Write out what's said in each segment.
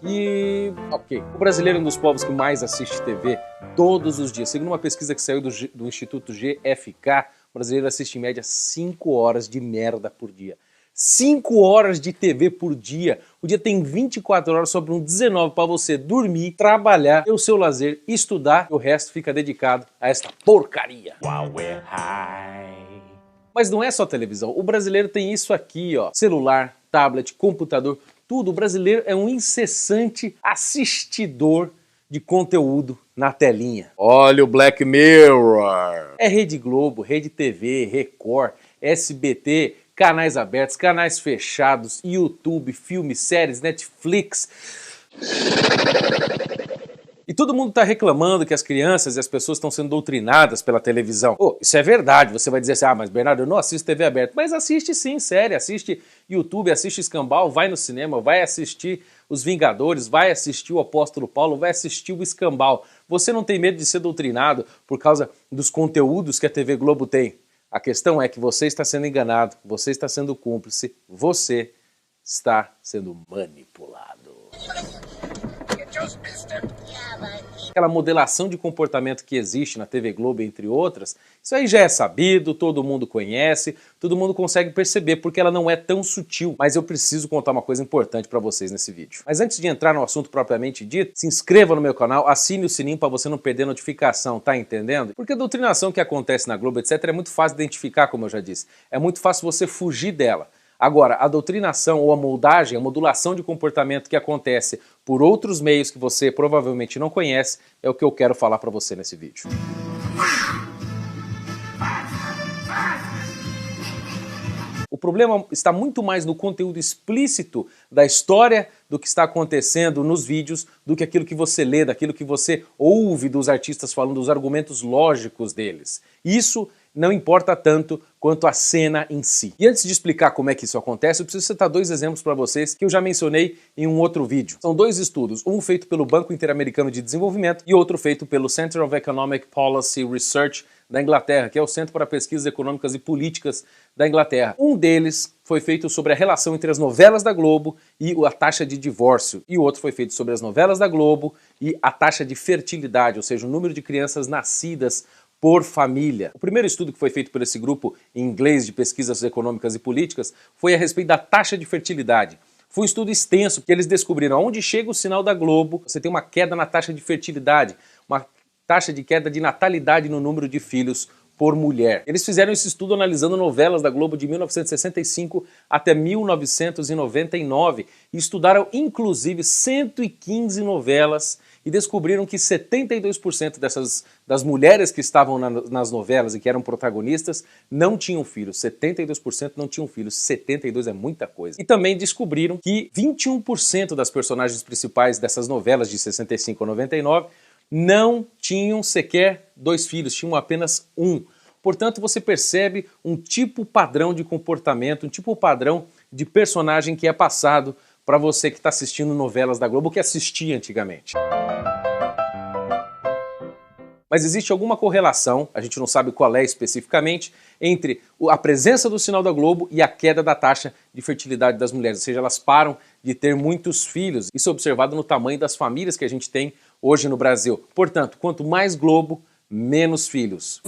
E, ok, o brasileiro é um dos povos que mais assiste TV todos os dias. Segundo uma pesquisa que saiu do Instituto GFK, o brasileiro assiste em média 5 horas de merda por dia. 5 horas de TV por dia. O dia tem 24 horas, sobram 19 para você dormir, trabalhar, ter o seu lazer, estudar, e o resto fica dedicado a esta porcaria. Mas não é só televisão. O brasileiro tem isso aqui, ó: celular, tablet, computador, tudo. O brasileiro é um incessante assistidor de conteúdo na telinha. Olha o Black Mirror. É Rede Globo, Rede TV, Record, SBT, canais abertos, canais fechados, YouTube, filmes, séries, Netflix. E todo mundo está reclamando que as crianças e as pessoas estão sendo doutrinadas pela televisão. Oh, isso é verdade. Você vai dizer assim: ah, mas Bernardo, eu não assisto TV aberta. Mas assiste sim, série. Assiste YouTube, assiste Escambau, vai no cinema, vai assistir Os Vingadores, vai assistir o Apóstolo Paulo, vai assistir o Escambau. Você não tem medo de ser doutrinado por causa dos conteúdos que a TV Globo tem. A questão é que você está sendo enganado, você está sendo cúmplice, você está sendo manipulado. Aquela modelação de comportamento que existe na TV Globo, entre outras, isso aí já é sabido, todo mundo conhece, todo mundo consegue perceber, porque ela não é tão sutil. Mas eu preciso contar uma coisa importante para vocês nesse vídeo. Mas antes de entrar no assunto propriamente dito, se inscreva no meu canal, assine o sininho para você não perder notificação, tá entendendo? Porque a doutrinação que acontece na Globo, etc., é muito fácil de identificar, como eu já disse. É muito fácil você fugir dela. Agora, a doutrinação ou a moldagem, a modulação de comportamento que acontece por outros meios que você provavelmente não conhece, é o que eu quero falar para você nesse vídeo. O problema está muito mais no conteúdo explícito da história do que está acontecendo nos vídeos do que aquilo que você lê, daquilo que você ouve dos artistas falando, dos argumentos lógicos deles. Isso não importa tanto quanto a cena em si. E antes de explicar como é que isso acontece, eu preciso citar 2 exemplos para vocês que eu já mencionei em um outro vídeo. São 2 estudos, um feito pelo Banco Interamericano de Desenvolvimento e outro feito pelo Center of Economic Policy Research da Inglaterra, que é o Centro para Pesquisas Econômicas e Políticas da Inglaterra. Um deles foi feito sobre a relação entre as novelas da Globo e a taxa de divórcio. E o outro foi feito sobre as novelas da Globo e a taxa de fertilidade, ou seja, o número de crianças nascidas por família. O primeiro estudo que foi feito por esse grupo em inglês de pesquisas econômicas e políticas foi a respeito da taxa de fertilidade. Foi um estudo extenso, porque eles descobriram onde chega o sinal da Globo, você tem uma queda na taxa de fertilidade, uma taxa de queda de natalidade no número de filhos por mulher. Eles fizeram esse estudo analisando novelas da Globo de 1965 até 1999 e estudaram inclusive 115 novelas e descobriram que 72% das mulheres que estavam nas novelas e que eram protagonistas não tinham filhos. 72% não tinham filhos. 72% é muita coisa. E também descobriram que 21% das personagens principais dessas novelas de 65 a 99 não tinham sequer 2 filhos, tinham apenas 1. Portanto, você percebe um tipo padrão de comportamento, um tipo padrão de personagem que é passado para você que está assistindo novelas da Globo, que assistia antigamente. Mas existe alguma correlação, a gente não sabe qual é especificamente, entre a presença do sinal da Globo e a queda da taxa de fertilidade das mulheres, ou seja, elas param de ter muitos filhos. Isso é observado no tamanho das famílias que a gente tem hoje no Brasil. Portanto, quanto mais Globo, menos filhos.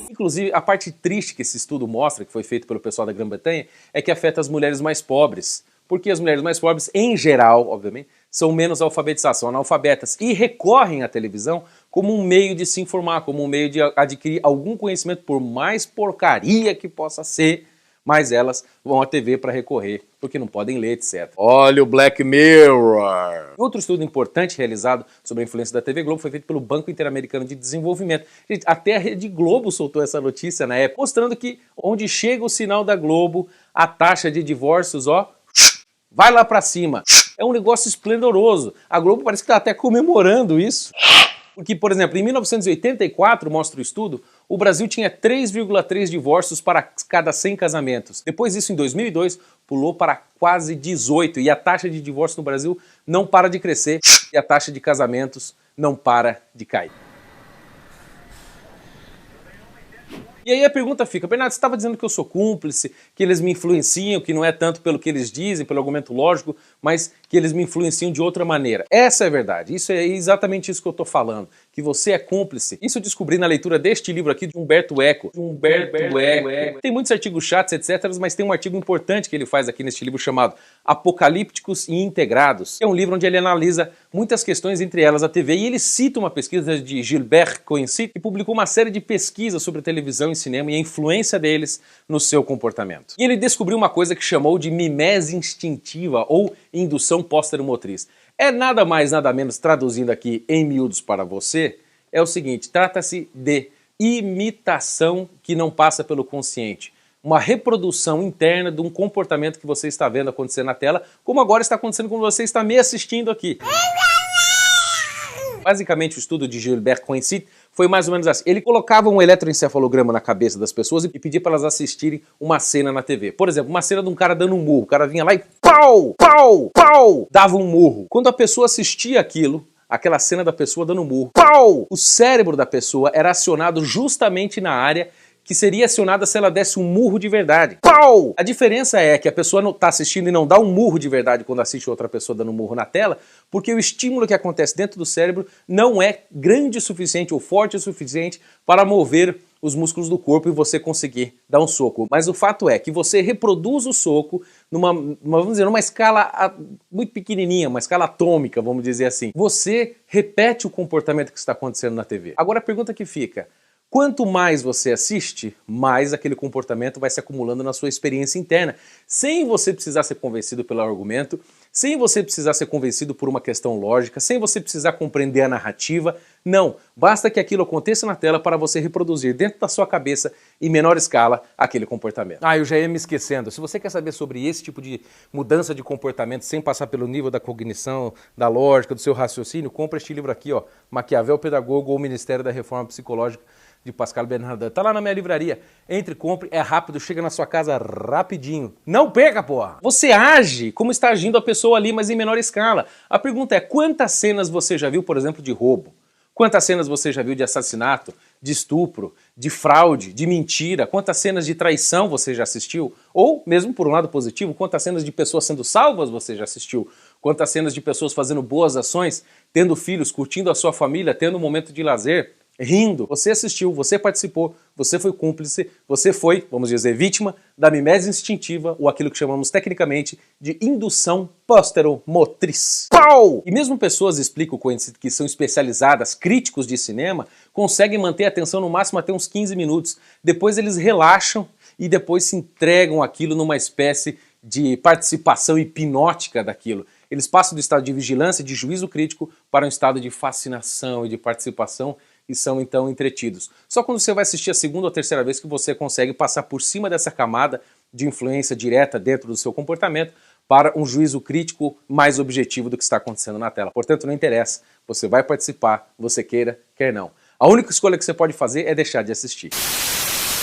Inclusive, a parte triste que esse estudo mostra, que foi feito pelo pessoal da Grã-Bretanha, é que afeta as mulheres mais pobres. Porque as mulheres mais pobres, em geral, obviamente, são menos alfabetizadas, são analfabetas e recorrem à televisão como um meio de se informar, como um meio de adquirir algum conhecimento, por mais porcaria que possa ser, mas elas vão à TV para recorrer, porque não podem ler, etc. Olha o Black Mirror! Outro estudo importante realizado sobre a influência da TV Globo foi feito pelo Banco Interamericano de Desenvolvimento. Gente, até a Rede Globo soltou essa notícia na época, mostrando que onde chega o sinal da Globo, a taxa de divórcios, ó, vai lá para cima. É um negócio esplendoroso. A Globo parece que está até comemorando isso. Porque, por exemplo, em 1984, mostra o estudo, o Brasil tinha 3,3 divórcios para cada 100 casamentos. Depois disso, em 2002, pulou para quase 18. E a taxa de divórcio no Brasil não para de crescer e a taxa de casamentos não para de cair. E aí a pergunta fica, Bernardo, você estava dizendo que eu sou cúmplice, que eles me influenciam, que não é tanto pelo que eles dizem, pelo argumento lógico, mas que eles me influenciam de outra maneira. Essa é a verdade, isso é exatamente isso que eu estou falando, que você é cúmplice. Isso eu descobri na leitura deste livro aqui de Humberto Eco. Tem muitos artigos chatos, etc., mas tem um artigo importante que ele faz aqui neste livro chamado Apocalípticos e Integrados. É um livro onde ele analisa muitas questões, entre elas a TV, e ele cita uma pesquisa de Gilbert Coencit, que publicou uma série de pesquisas sobre televisão e cinema e a influência deles no seu comportamento. E ele descobriu uma coisa que chamou de mimese instintiva ou indução póstero-motriz. É nada mais, nada menos, traduzindo aqui em miúdos para você, é o seguinte, trata-se de imitação que não passa pelo consciente. Uma reprodução interna de um comportamento que você está vendo acontecer na tela, como agora está acontecendo quando você está me assistindo aqui. Basicamente, o estudo de Gilbert Coencit foi mais ou menos assim. Ele colocava um eletroencefalograma na cabeça das pessoas e pedia para elas assistirem uma cena na TV. Por exemplo, uma cena de um cara dando um murro. O cara vinha lá e pau, pau, pau, dava um murro. Quando a pessoa assistia aquilo, aquela cena da pessoa dando um murro, pau, o cérebro da pessoa era acionado justamente na área que seria acionada se ela desse um murro de verdade. Pau! A diferença é que a pessoa não está assistindo e não dá um murro de verdade quando assiste outra pessoa dando um murro na tela, porque o estímulo que acontece dentro do cérebro não é grande o suficiente ou forte o suficiente para mover os músculos do corpo e você conseguir dar um soco. Mas o fato é que você reproduz o soco vamos dizer, numa escala muito pequenininha, uma escala atômica, vamos dizer assim. Você repete o comportamento que está acontecendo na TV. Agora a pergunta que fica, quanto mais você assiste, mais aquele comportamento vai se acumulando na sua experiência interna, sem você precisar ser convencido pelo argumento, sem você precisar ser convencido por uma questão lógica, sem você precisar compreender a narrativa. Não, basta que aquilo aconteça na tela para você reproduzir dentro da sua cabeça, em menor escala, aquele comportamento. Ah, eu já ia me esquecendo. Se você quer saber sobre esse tipo de mudança de comportamento sem passar pelo nível da cognição, da lógica, do seu raciocínio, compra este livro aqui, ó, Maquiavel Pedagogo ou o Ministério da Reforma Psicológica, de Pascal Bernardin. Tá lá na minha livraria. Entre, compre, é rápido, chega na sua casa rapidinho. Não perca, porra! Você age como está agindo a pessoa ali, mas em menor escala. A pergunta é, quantas cenas você já viu, por exemplo, de roubo? Quantas cenas você já viu de assassinato, de estupro, de fraude, de mentira? Quantas cenas de traição você já assistiu? Ou, mesmo por um lado positivo, quantas cenas de pessoas sendo salvas você já assistiu? Quantas cenas de pessoas fazendo boas ações, tendo filhos, curtindo a sua família, tendo um momento de lazer, rindo? Você assistiu, você participou, você foi cúmplice, você foi, vamos dizer, vítima da mimese instintiva, ou aquilo que chamamos tecnicamente de indução póstero-motriz. Pau! E mesmo pessoas, explico, que são especializadas, críticos de cinema, conseguem manter a atenção no máximo até uns 15 minutos. Depois eles relaxam e depois se entregam aquilo numa espécie de participação hipnótica daquilo. Eles passam do estado de vigilância, de juízo crítico, para um estado de fascinação e de participação, e são então entretidos. Só quando você vai assistir a segunda ou terceira vez que você consegue passar por cima dessa camada de influência direta dentro do seu comportamento para um juízo crítico mais objetivo do que está acontecendo na tela. Portanto, não interessa, você vai participar, você queira, quer não. A única escolha que você pode fazer é deixar de assistir.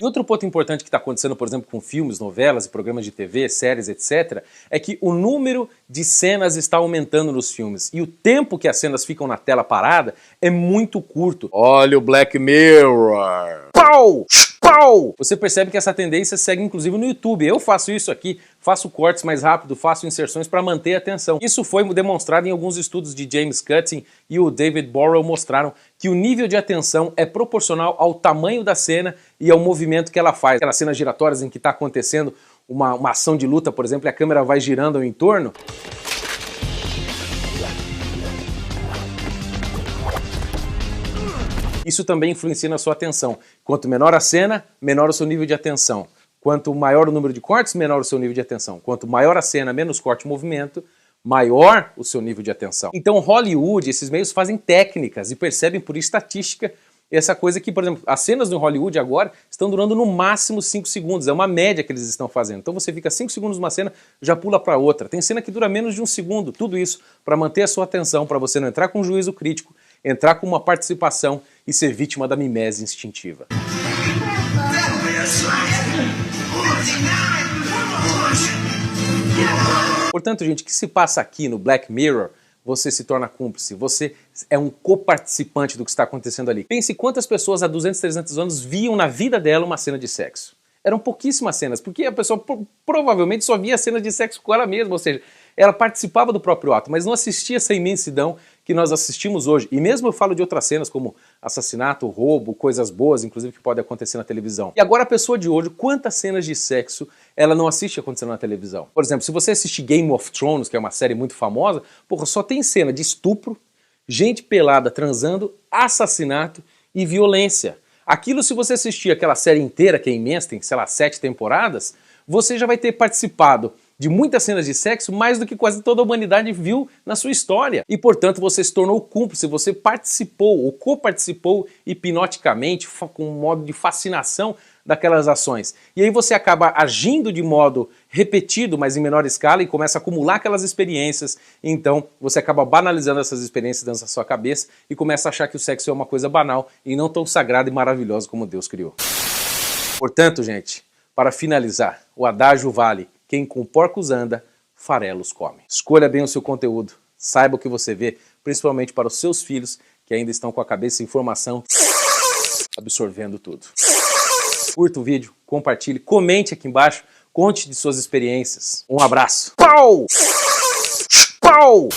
E outro ponto importante que está acontecendo, por exemplo, com filmes, novelas e programas de TV, séries, etc., é que o número de cenas está aumentando nos filmes. E o tempo que as cenas ficam na tela parada é muito curto. Olha o Black Mirror! Pau! Pau! Você percebe que essa tendência segue inclusive no YouTube. Eu faço isso aqui, faço cortes mais rápido, faço inserções para manter a atenção. Isso foi demonstrado em alguns estudos de James Cutting e o David Borrell mostraram que o nível de atenção é proporcional ao tamanho da cena e ao movimento que ela faz. Aquelas cenas giratórias em que está acontecendo uma ação de luta, por exemplo, e a câmera vai girando ao entorno. Isso também influencia na sua atenção. Quanto menor a cena, menor o seu nível de atenção. Quanto maior o número de cortes, menor o seu nível de atenção. Quanto maior a cena, menos corte e movimento, maior o seu nível de atenção. Então Hollywood, esses meios fazem técnicas e percebem por estatística essa coisa que, por exemplo, as cenas no Hollywood agora estão durando no máximo 5 segundos. É uma média que eles estão fazendo. Então você fica 5 segundos numa cena, já pula para outra. Tem cena que dura menos de 1 segundo. Tudo isso para manter a sua atenção, para você não entrar com um juízo crítico, entrar com uma participação e ser vítima da mimese instintiva. Portanto, gente, o que se passa aqui no Black Mirror, você se torna cúmplice, você é um coparticipante do que está acontecendo ali. Pense quantas pessoas há 200, 300 anos viam na vida dela uma cena de sexo. Eram pouquíssimas cenas, porque a pessoa provavelmente só via cenas de sexo com ela mesma, ou seja, ela participava do próprio ato, mas não assistia essa imensidão que nós assistimos hoje. E mesmo eu falo de outras cenas como assassinato, roubo, coisas boas, inclusive, que podem acontecer na televisão. E agora a pessoa de hoje, quantas cenas de sexo ela não assiste acontecendo na televisão? Por exemplo, se você assistir Game of Thrones, que é uma série muito famosa, porra, só tem cena de estupro, gente pelada transando, assassinato e violência. Aquilo, se você assistir aquela série inteira, que é imensa, tem, sei lá, 7 temporadas, você já vai ter participado de muitas cenas de sexo, mais do que quase toda a humanidade viu na sua história. E, portanto, você se tornou cúmplice, você participou ou coparticipou hipnoticamente, com um modo de fascinação daquelas ações. E aí você acaba agindo de modo repetido, mas em menor escala, e começa a acumular aquelas experiências. Então você acaba banalizando essas experiências dentro da sua cabeça e começa a achar que o sexo é uma coisa banal e não tão sagrada e maravilhosa como Deus criou. Portanto, gente, para finalizar, o adágio vale: quem com porcos anda, farelos come. Escolha bem o seu conteúdo, saiba o que você vê, principalmente para os seus filhos que ainda estão com a cabeça em formação, absorvendo tudo. Curta o vídeo, compartilhe, comente aqui embaixo, conte de suas experiências. Um abraço. Pau! Pau!